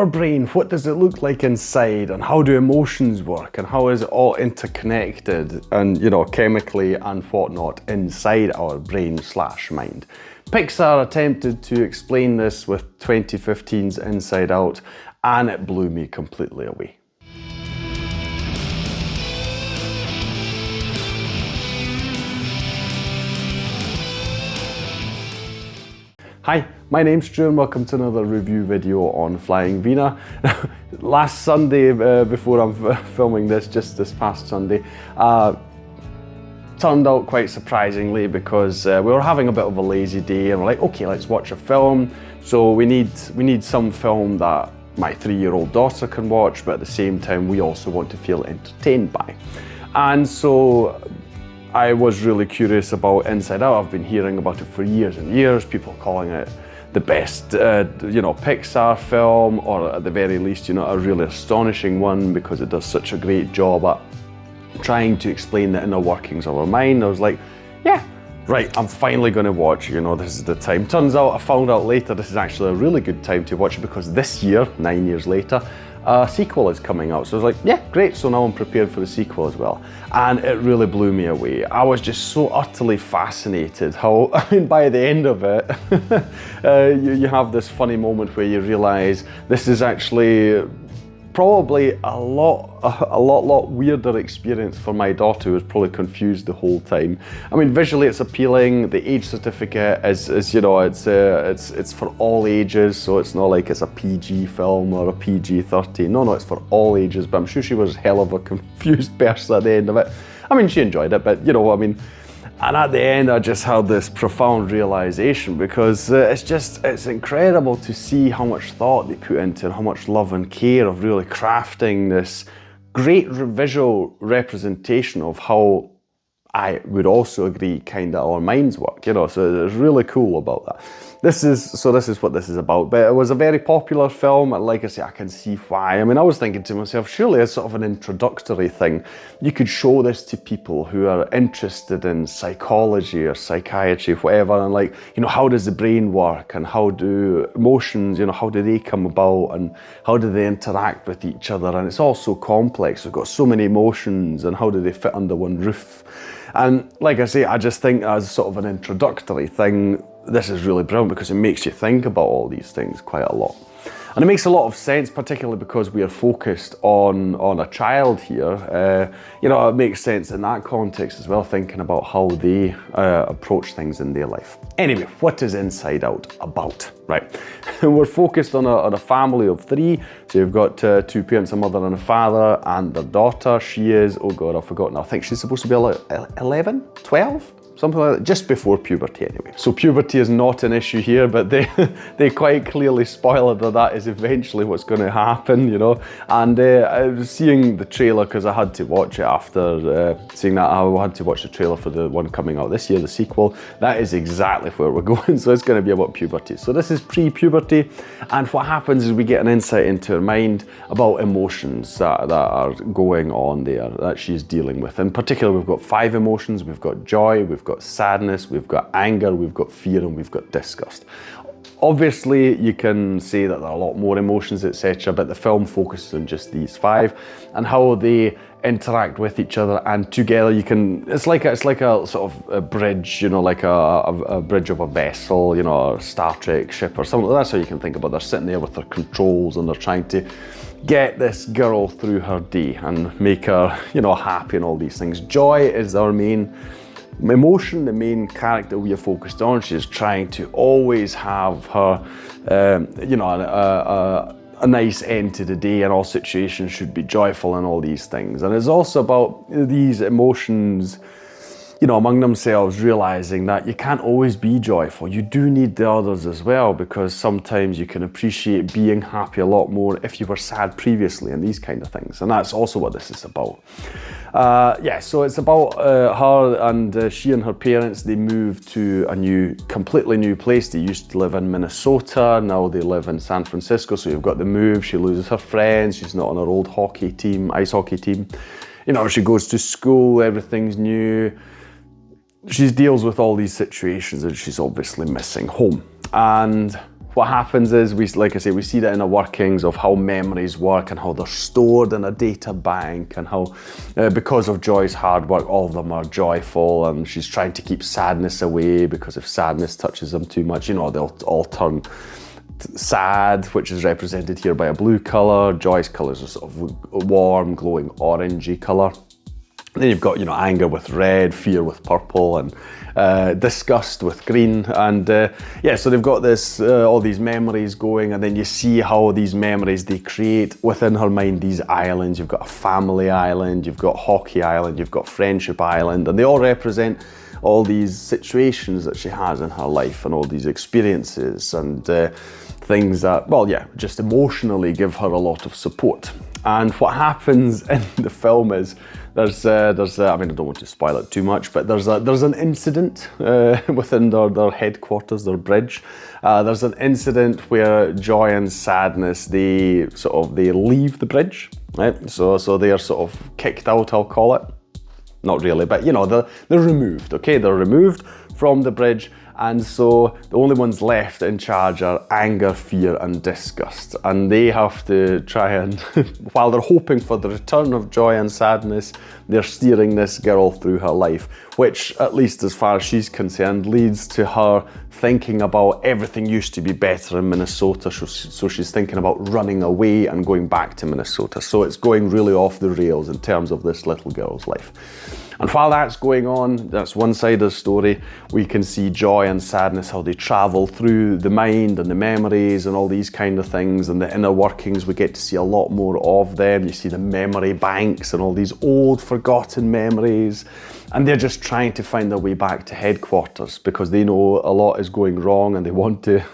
our brain, what does it look like inside, and how do emotions work, and how is it all interconnected and, you know, chemically and whatnot inside our brain / mind. Pixar attempted to explain this with 2015's Inside Out, and it blew me completely away. Hi, my name's Stu and welcome to another review video on Flying Wiener. Last Sunday, before I'm filming this, just this past Sunday, turned out quite surprisingly because we were having a bit of a lazy day and we're like, okay, let's watch a film. So we need some film that my 3-year-old daughter can watch, but at the same time we also want to feel entertained by. And so I was really curious about Inside Out. I've been hearing about it for years and years, people calling it the best you know, Pixar film, or at the very least, you know, a really astonishing one because it does such a great job at trying to explain the inner workings of our mind. I was like, yeah, right, I'm finally going to watch, you know, this is the time. Turns out, I found out later, this is actually a really good time to watch it because this year, 9 years later, a sequel is coming out. So I was like, yeah, great, so now I'm prepared for the sequel as well. And it really blew me away. I was just so utterly fascinated how, I mean, by the end of it, you have this funny moment where you realize this is actually probably a lot weirder experience for my daughter, who was probably confused the whole time. I mean, visually it's appealing. The age certificate is you know, it's for all ages, so it's not like it's a PG film or a PG-13. No, it's for all ages. But I'm sure she was a hell of a confused person at the end of it. I mean, she enjoyed it, but you know, I mean. And at the end, I just had this profound realization because it's incredible to see how much thought they put into and how much love and care of really crafting this great visual representation of how I would also agree kind of our minds work, you know, so it's really cool about that. This is what this is about, but it was a very popular film, and like I say, I can see why. I mean, I was thinking to myself, surely as sort of an introductory thing, you could show this to people who are interested in psychology or psychiatry, whatever, and like, you know, how does the brain work, and how do emotions, you know, how do they come about, and how do they interact with each other, and it's all so complex. We've got so many emotions, and how do they fit under one roof? And like I say, I just think as sort of an introductory thing, this is really brilliant because it makes you think about all these things quite a lot. And it makes a lot of sense, particularly because we are focused on a child here. You know, it makes sense in that context as well, thinking about how they approach things in their life. Anyway, what is Inside Out about? Right, we're focused on a family of 3. So you've got 2 parents, a mother and a father, and their daughter. She is, oh God, I've forgotten. I think she's supposed to be 11, 12? Something like that, just before puberty anyway. So puberty is not an issue here, but they quite clearly spoil it that is eventually what's going to happen, you know. And I was seeing the trailer because I had to watch it after seeing that. I had to watch the trailer for the one coming out this year, the sequel. That is exactly where we're going. So it's going to be about puberty. So this is pre-puberty, and what happens is we get an insight into her mind about emotions that are going on there that she's dealing with. In particular, we've got 5 emotions. We've got joy, we've got sadness, we've got anger, we've got fear, and we've got disgust. Obviously, you can say that there are a lot more emotions, etc., but the film focuses on just these 5 and how they interact with each other and together. You can, it's like a sort of a bridge, you know, like a bridge of a vessel, you know, a Star Trek ship or something. That's how you can think about it. They're sitting there with their controls and they're trying to get this girl through her day and make her, you know, happy and all these things. Joy is our main emotion, the main character we are focused on. She's trying to always have her, you know, a nice end to the day, and all situations should be joyful and all these things. And it's also about these emotions, you know, among themselves, realizing that you can't always be joyful. You do need the others as well, because sometimes you can appreciate being happy a lot more if you were sad previously, and these kind of things. And that's also what this is about. Yeah, so it's about her and she and her parents. They moved to a completely new place. They used to live in Minnesota, now they live in San Francisco. So you've got the move, she loses her friends, she's not on her old ice hockey team. You know, she goes to school, everything's new. She deals with all these situations and she's obviously missing home. And what happens is, like I say, we see the inner workings of how memories work and how they're stored in a data bank, and how because of Joy's hard work, all of them are joyful, and she's trying to keep sadness away, because if sadness touches them too much, you know, they'll all turn sad, which is represented here by a blue colour. Joy's colours are sort of warm, glowing orangey colour. Then you've got, you know, anger with red, fear with purple, and disgust with green. And yeah, so they've got this, all these memories going, and then you see how these memories, they create within her mind these islands. You've got a family island, you've got hockey island, you've got friendship island, and they all represent all these situations that she has in her life and all these experiences and things that, well, yeah, just emotionally give her a lot of support. And what happens in the film is there's I mean, I don't want to spoil it too much, but there's an incident within their headquarters, their bridge. There's an incident where Joy and Sadness, they leave the bridge, right? So they are sort of kicked out, I'll call it. Not really, but you know, they're removed, okay? They're removed from the bridge, and so the only ones left in charge are anger, fear, and disgust. And they have to try and, while they're hoping for the return of Joy and Sadness, they're steering this girl through her life, which, at least as far as she's concerned, leads to her thinking about everything used to be better in Minnesota. So she's thinking about running away and going back to Minnesota. So it's going really off the rails in terms of this little girl's life. And while that's going on, that's one side of the story, we can see Joy and Sadness, how they travel through the mind and the memories and all these kind of things, and the inner workings. We get to see a lot more of them. You see the memory banks and all these old forgotten memories, and they're just trying to find their way back to headquarters because they know a lot is going wrong and they want to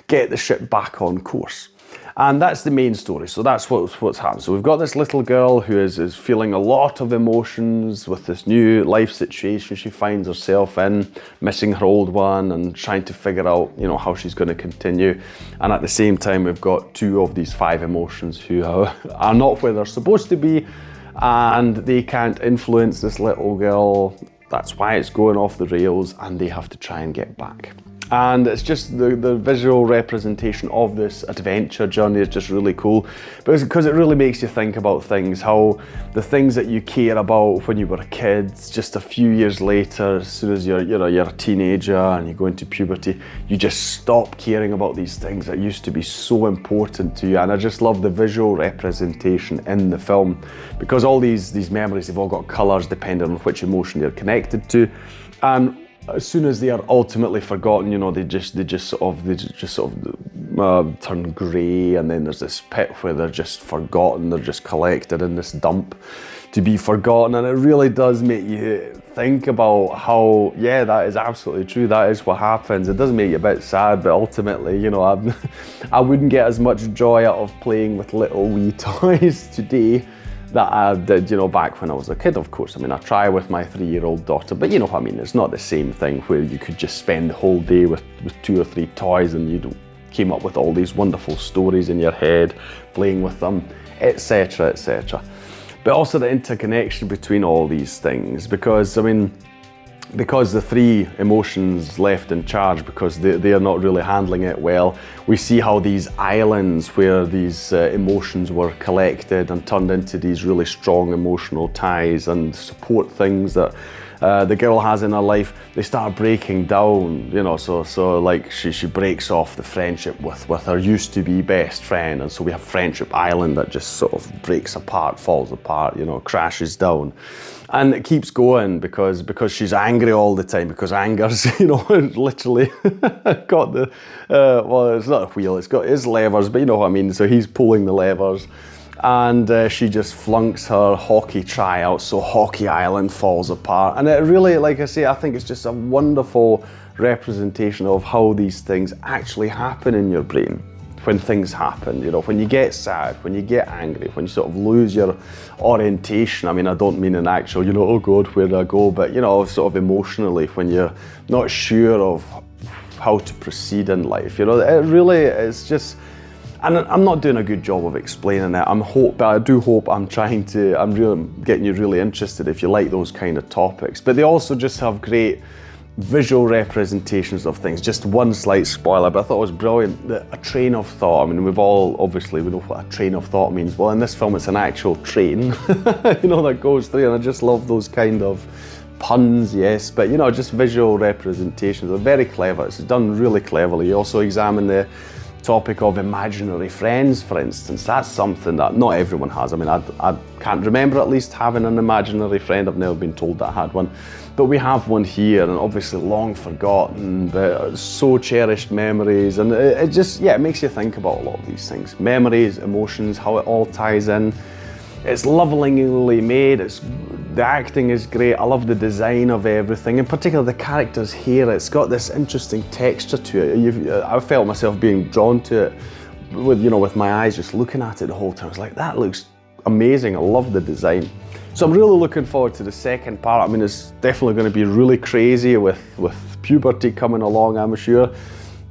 get the ship back on course. And that's the main story. So that's what's happened. So we've got this little girl who is feeling a lot of emotions with this new life situation she finds herself in, missing her old one and trying to figure out, you know, how she's going to continue. And at the same time, we've got 2 of these 5 emotions who are not where they're supposed to be, and they can't influence this little girl. That's why it's going off the rails, and they have to try and get back. And it's just the visual representation of this adventure journey is just really cool, because it really makes you think about things, how the things that you care about when you were a kid, just a few years later, as soon as you're a teenager and you go into puberty, you just stop caring about these things that used to be so important to you. And I just love the visual representation in the film, because all these memories, they've all got colours depending on which emotion they're connected to. And as soon as they are ultimately forgotten, you know, they just sort of turn grey, and then there's this pit where they're just forgotten. They're just collected in this dump to be forgotten, and it really does make you think about how, yeah, that is absolutely true. That is what happens. It does make you a bit sad, but ultimately, you know, I wouldn't get as much joy out of playing with little wee toys today that I did, you know, back when I was a kid. Of course, I mean, I try with my 3-year-old daughter, but you know what I mean, it's not the same thing where you could just spend the whole day with 2 or 3 toys and you came up with all these wonderful stories in your head, playing with them, etc, etc. But also the interconnection between all these things, because I mean, because the 3 emotions left in charge, because they are not really handling it well, we see how these islands where these emotions were collected and turned into these really strong emotional ties and support things that the girl has in her life, they start breaking down, you know, so like she breaks off the friendship with her used to be best friend, and so we have Friendship Island that just sort of breaks apart, falls apart, you know, crashes down. And it keeps going because she's angry all the time, because anger's, you know, literally got the, well, it's not a wheel, it's got his levers, but you know what I mean, so he's pulling the levers. And she just flunks her hockey tryout, so Hockey Island falls apart. And it really, like I say, I think it's just a wonderful representation of how these things actually happen in your brain. When things happen, you know, when you get sad, when you get angry, when you sort of lose your orientation. I mean, I don't mean an actual, you know, oh God, where do I go? But, you know, sort of emotionally, when you're not sure of how to proceed in life, you know, it really is just, and I'm not doing a good job of explaining it. But I do hope I'm really getting you really interested if you like those kind of topics. But they also just have great visual representations of things. Just one slight spoiler, but I thought it was brilliant. A train of thought. I mean, we know what a train of thought means. Well, in this film, it's an actual train, you know, that goes through, and I just love those kind of puns, yes, but you know, just visual representations. They're very clever. It's done really cleverly. You also examine the topic of imaginary friends, for instance. That's something that not everyone has. I mean, I can't remember at least having an imaginary friend. I've never been told that I had one. But we have one here, and obviously long forgotten, but so cherished memories. And it just, yeah, it makes you think about a lot of these things. Memories, emotions, how it all ties in. It's lovingly made, the acting is great. I love the design of everything, in particular the character's hair. It's got this interesting texture to it. I felt myself being drawn to it with my eyes just looking at it the whole time. I was like, that looks amazing. I love the design. So I'm really looking forward to the second part. I mean, it's definitely going to be really crazy with puberty coming along, I'm sure.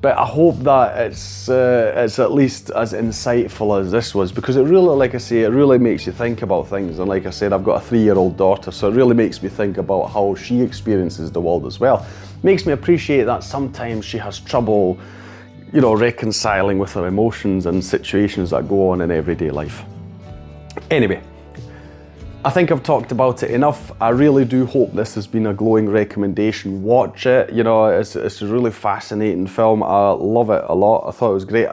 But I hope that it's at least as insightful as this was, because it really, like I say, it really makes you think about things. And like I said, I've got a 3-year-old daughter, so it really makes me think about how she experiences the world as well. Makes me appreciate that sometimes she has trouble, you know, reconciling with her emotions and situations that go on in everyday life. Anyway, I think I've talked about it enough. I really do hope this has been a glowing recommendation. Watch it. You know, it's a really fascinating film. I love it a lot. I thought it was great.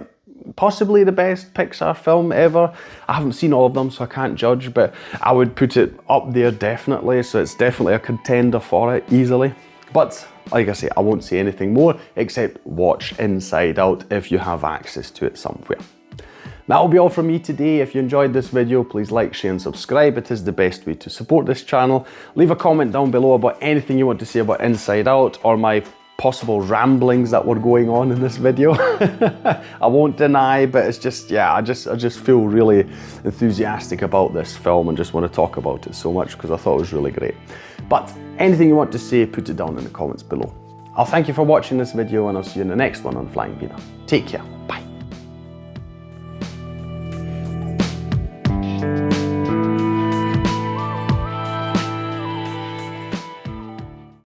Possibly the best Pixar film ever. I haven't seen all of them, so I can't judge, but I would put it up there definitely. So it's definitely a contender for it, easily. But like I say, I won't say anything more except watch Inside Out if you have access to it somewhere. That will be all from me today. If you enjoyed this video, please like, share and subscribe. It is the best way to support this channel. Leave a comment down below about anything you want to say about Inside Out or my possible ramblings that were going on in this video. I won't deny, but it's just, yeah, I just feel really enthusiastic about this film and just want to talk about it so much because I thought it was really great. But anything you want to say, put it down in the comments below. I'll thank you for watching this video, and I'll see you in the next one on Flying Wiener. Take care. Bye.